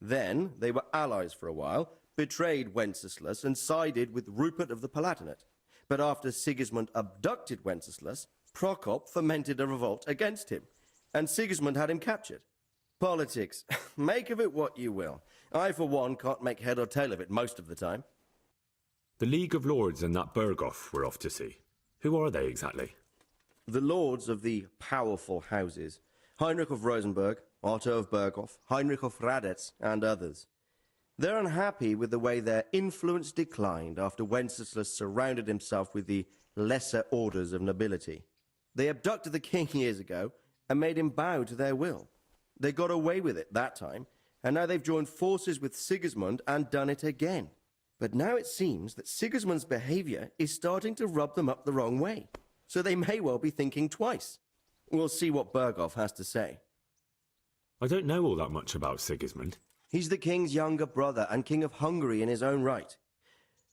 Then they were allies for a while, betrayed Wenceslas and sided with Rupert of the Palatinate. But after Sigismund abducted Wenceslas, Prokop fomented a revolt against him, and Sigismund had him captured. Politics. Make of it what you will. I, for one, can't make head or tail of it most of the time. The League of Lords and that Berghoff we're off to see. Who are they exactly? The lords of the powerful houses. Heinrich of Rosenberg, Otto of Berghoff, Heinrich of Radetz, and others. They're unhappy with the way their influence declined after Wenceslas surrounded himself with the lesser orders of nobility. They abducted the king years ago and made him bow to their will. They got away with it that time, and now they've joined forces with Sigismund and done it again. But now it seems that Sigismund's behavior is starting to rub them up the wrong way, so they may well be thinking twice. We'll see what Berghoff has to say. I don't know all that much about Sigismund. He's the king's younger brother and king of Hungary in his own right.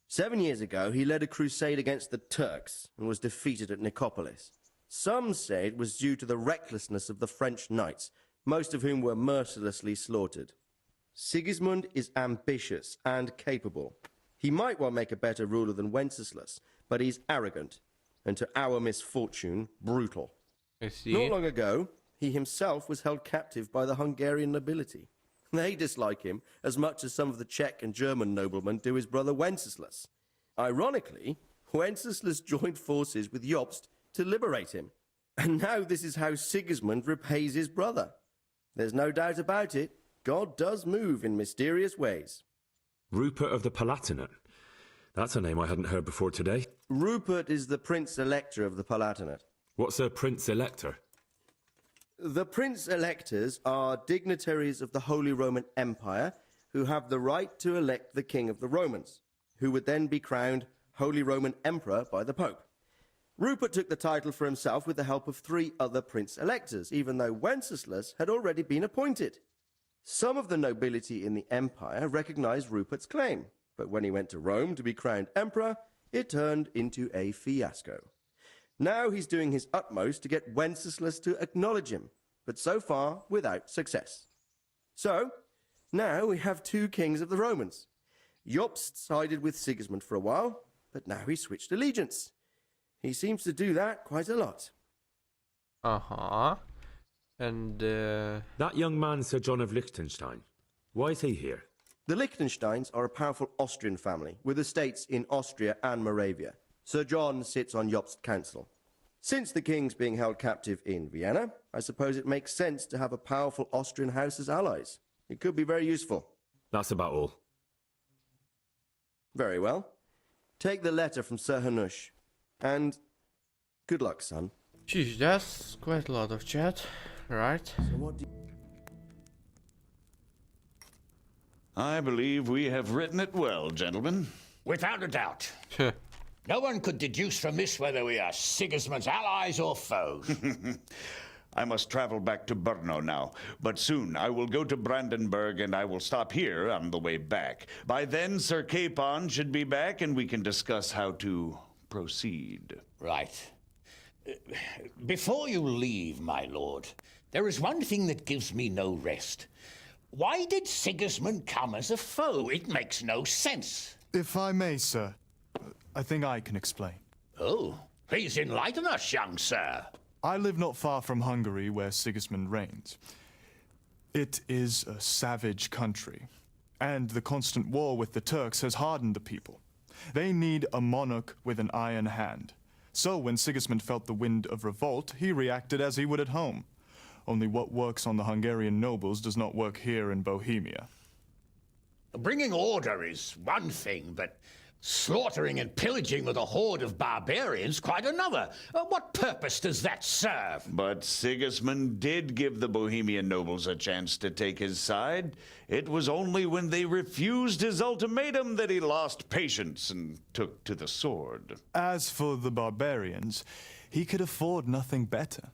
7 years ago, he led a crusade against the Turks and was defeated at Nicopolis. Some say it was due to the recklessness of the French knights, most of whom were mercilessly slaughtered. Sigismund is ambitious and capable. He might well make a better ruler than Wenceslas, but he's arrogant, and to our misfortune, brutal. I see. Not long ago, he himself was held captive by the Hungarian nobility. They dislike him as much as some of the Czech and German noblemen do his brother Wenceslas. Ironically, Wenceslas joined forces with Jobst to liberate him. And now this is how Sigismund repays his brother. There's no doubt about it, God does move in mysterious ways. Rupert of the Palatinate. That's a name I hadn't heard before today. Rupert is the Prince-Elector of the Palatinate. What's a Prince-Elector? The Prince-Electors are dignitaries of the Holy Roman Empire who have the right to elect the King of the Romans, who would then be crowned Holy Roman Emperor by the Pope. Rupert took the title for himself with the help of 3 other Prince-Electors, even though Wenceslas had already been appointed. Some of the nobility in the empire recognized Rupert's claim, but when he went to Rome to be crowned emperor, it turned into a fiasco. Now he's doing his utmost to get Wenceslas to acknowledge him, but so far without success. So, now we have 2 kings of the Romans. Jobst sided with Sigismund for a while, but now he's switched allegiance. He seems to do that quite a lot. Uh-huh. And, That young man, Sir John of Liechtenstein. Why is he here? The Liechtensteins are a powerful Austrian family with estates in Austria and Moravia. Sir John sits on Jobst's council. Since the king's being held captive in Vienna, I suppose it makes sense to have a powerful Austrian house as allies. It could be very useful. That's about all. Very well. Take the letter from Sir Hanush. And good luck, son. Geez, that's quite a lot of chat, right? So what do I believe we have written it well, gentlemen. Without a doubt. No one could deduce from this whether we are Sigismund's allies or foes. I must travel back to Brno now, but soon I will go to Brandenburg and I will stop here on the way back. By then, Sir Capon should be back and we can discuss how to proceed. Right. Before you leave, my lord, there is one thing that gives me no rest. Why did Sigismund come as a foe? It makes no sense. If I may, sir, I think I can explain. Oh, please enlighten us, young sir. I live not far from Hungary, where Sigismund reigns. It is a savage country, and the constant war with the Turks has hardened the people. They need a monarch with an iron hand. So when Sigismund felt the wind of revolt, he reacted as he would at home. Only what works on the Hungarian nobles does not work here in Bohemia. Bringing order is one thing, but slaughtering and pillaging with a horde of barbarians quite another. What purpose does that serve? But Sigismund did give the Bohemian nobles a chance to take his side. It was only when they refused his ultimatum that he lost patience and took to the sword. As for the barbarians, he could afford nothing better.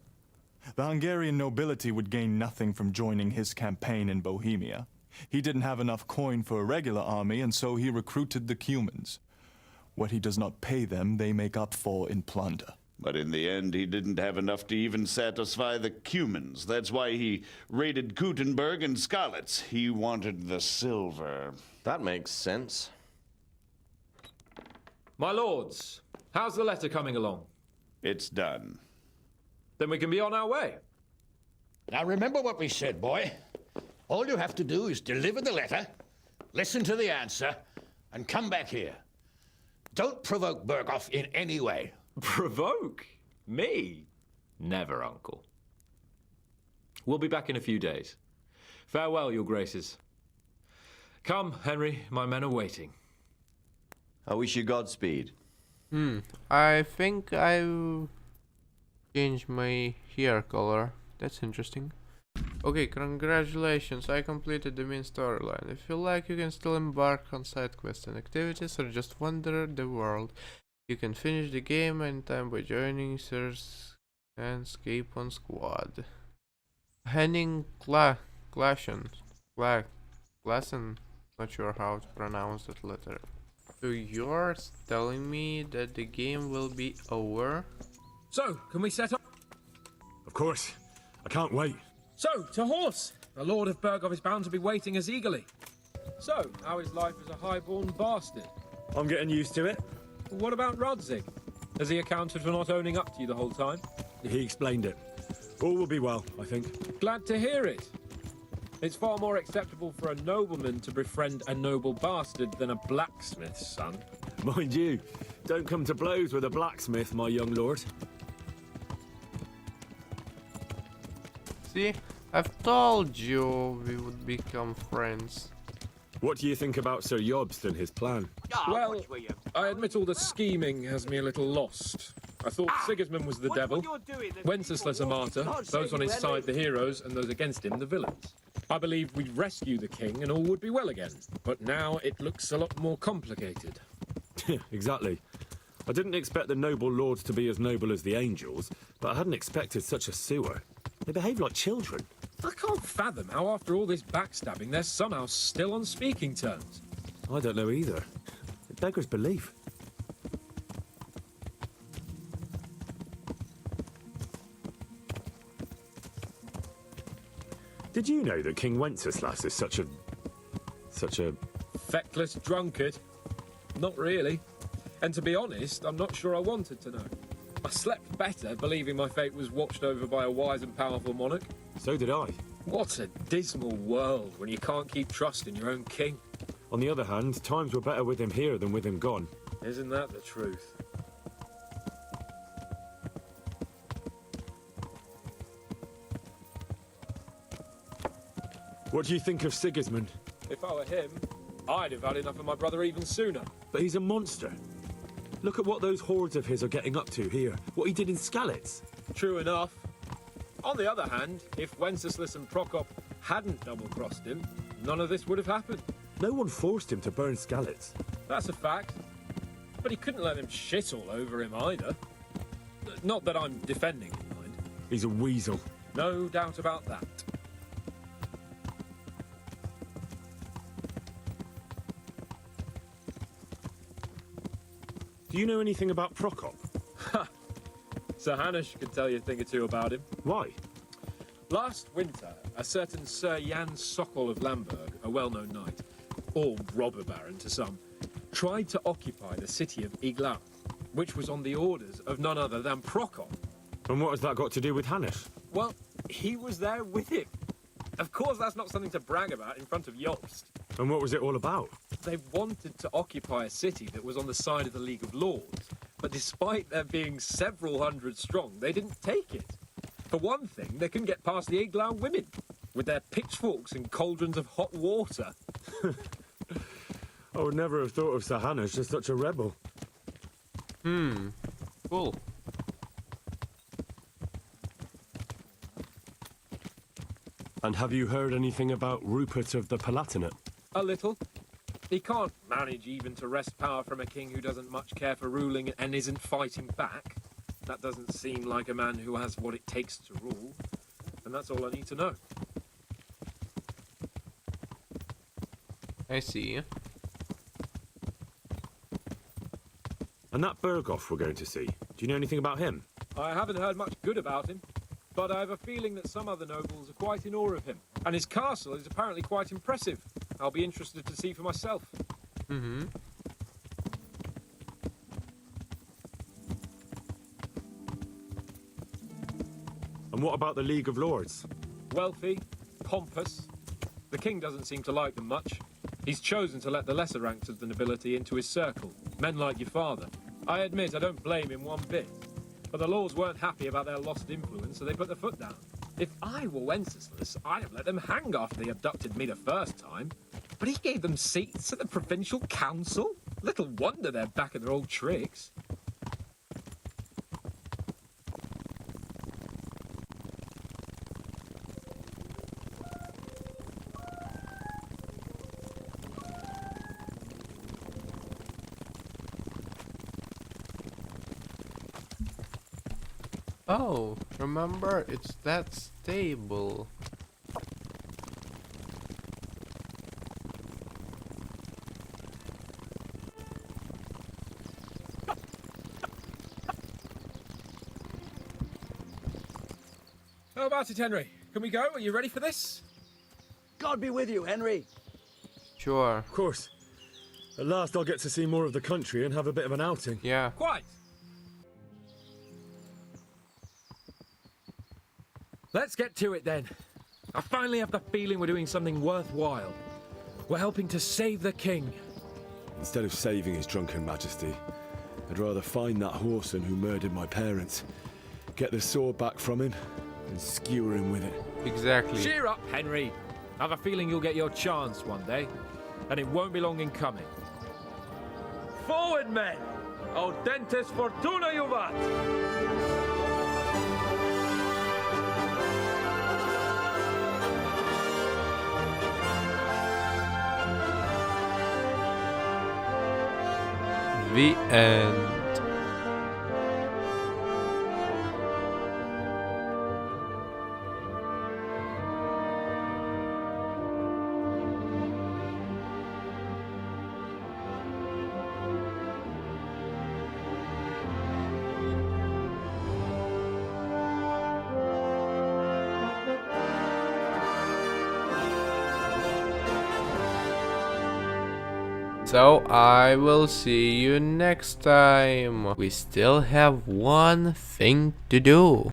The Hungarian nobility would gain nothing from joining his campaign in Bohemia. He didn't have enough coin for a regular army, and so he recruited the Cumans. What he does not pay them, they make up for in plunder. But in the end, he didn't have enough to even satisfy the Cumans. That's why he raided Gutenberg and Skalitz. He wanted the silver. That makes sense. My lords, how's the letter coming along? It's done. Then we can be on our way. Now remember what we said, boy. All you have to do is deliver the letter, listen to the answer, and come back here. Don't provoke Berghoff in any way. Provoke? Me? Never, Uncle. We'll be back in a few days. Farewell, your graces. Come, Henry, my men are waiting. I wish you Godspeed. I think I've changed my hair color. That's interesting. Okay, congratulations, I completed the main storyline. If you like, you can still embark on side quests and activities or just wander the world. You can finish the game anytime by joining Sirs and escape on squad. Henning Glassen, not sure how to pronounce that letter. So you're telling me that the game will be over? So, can we set up? Of course. I can't wait. So, to horse! The Lord of Berghoff is bound to be waiting as eagerly. So, how is life as a highborn bastard? I'm getting used to it. What about Rodzig? Has he accounted for not owning up to you the whole time? He explained it. All will be well, I think. Glad to hear it. It's far more acceptable for a nobleman to befriend a noble bastard than a blacksmith's son. Mind you, don't come to blows with a blacksmith, my young lord. See, I've told you we would become friends. What do you think about Sir Jobst and his plan? Well, I admit all the scheming has me a little lost. I thought Sigismund was the devil, Wenceslas a martyr, those on his side the heroes, and those against him the villains. I believed we'd rescue the king and all would be well again, but now it looks a lot more complicated. Exactly. I didn't expect the noble lords to be as noble as the angels, but I hadn't expected such a sewer. They behave like children. I can't fathom how after all this backstabbing they're somehow still on speaking terms. I don't know either. It beggars belief. Did you know that King Wenceslas is such a... Feckless drunkard? Not really. And to be honest, I'm not sure I wanted to know. I slept better believing my fate was watched over by a wise and powerful monarch. So did I. What a dismal world when you can't keep trust in your own king. On the other hand, times were better with him here than with him gone. Isn't that the truth? What do you think of Sigismund? If I were him, I'd have had enough of my brother even sooner. But he's a monster. Look at what those hordes of his are getting up to here. What he did in Skalitz. True enough. On the other hand, if Wenceslas and Prokop hadn't double-crossed him, none of this would have happened. No one forced him to burn Skalitz. That's a fact. But he couldn't let him shit all over him either. Not that I'm defending him, mind. He's a weasel. No doubt about that. Do you know anything about Prokop? Ha! Sir Hanush could tell you a thing or two about him. Why? Last winter, a certain Sir Jan Sokol of Lamberg, a well-known knight, or robber baron to some, tried to occupy the city of Iglau, which was on the orders of none other than Prokop. And what has that got to do with Hanush? Well, he was there with him. Of course, that's not something to brag about in front of Jobst. And what was it all about? They wanted to occupy a city that was on the side of the League of Lords, but despite there being several hundred strong, they didn't take it. For one thing, they couldn't get past the Iglau women, with their pitchforks and cauldrons of hot water. I would never have thought of Sahana as just such a rebel. Cool. And have you heard anything about Rupert of the Palatinate? A little. He can't manage even to wrest power from a king who doesn't much care for ruling and isn't fighting back. That doesn't seem like a man who has what it takes to rule. And that's all I need to know. I see. And that Berghoff we're going to see, do you know anything about him? I haven't heard much good about him, but I have a feeling that some other nobles are quite in awe of him. And his castle is apparently quite impressive. I'll be interested to see for myself. Mm-hmm. And what about the League of Lords? Wealthy, pompous. The king doesn't seem to like them much. He's chosen to let the lesser ranks of the nobility into his circle, men like your father. I admit I don't blame him one bit. But the lords weren't happy about their lost influence, so they put their foot down. If I were Wenceslas, I'd have let them hang after they abducted me the first time. But he gave them seats at the provincial council? Little wonder they're back at their old tricks. Oh, remember, it's that stable. How about it, Henry? Can we go? Are you ready for this? God be with you, Henry. Sure. Of course. At last I'll get to see more of the country and have a bit of an outing. Yeah. Quite. Let's get to it then. I finally have the feeling we're doing something worthwhile. We're helping to save the king. Instead of saving his drunken majesty, I'd rather find that whoreson who murdered my parents, get the sword back from him, and skewer him with it. Exactly. Cheer up, Henry. I have a feeling you'll get your chance one day, and it won't be long in coming. Forward, men! Audentes fortuna juvat! The end. So I will see you next time. We still have one thing to do.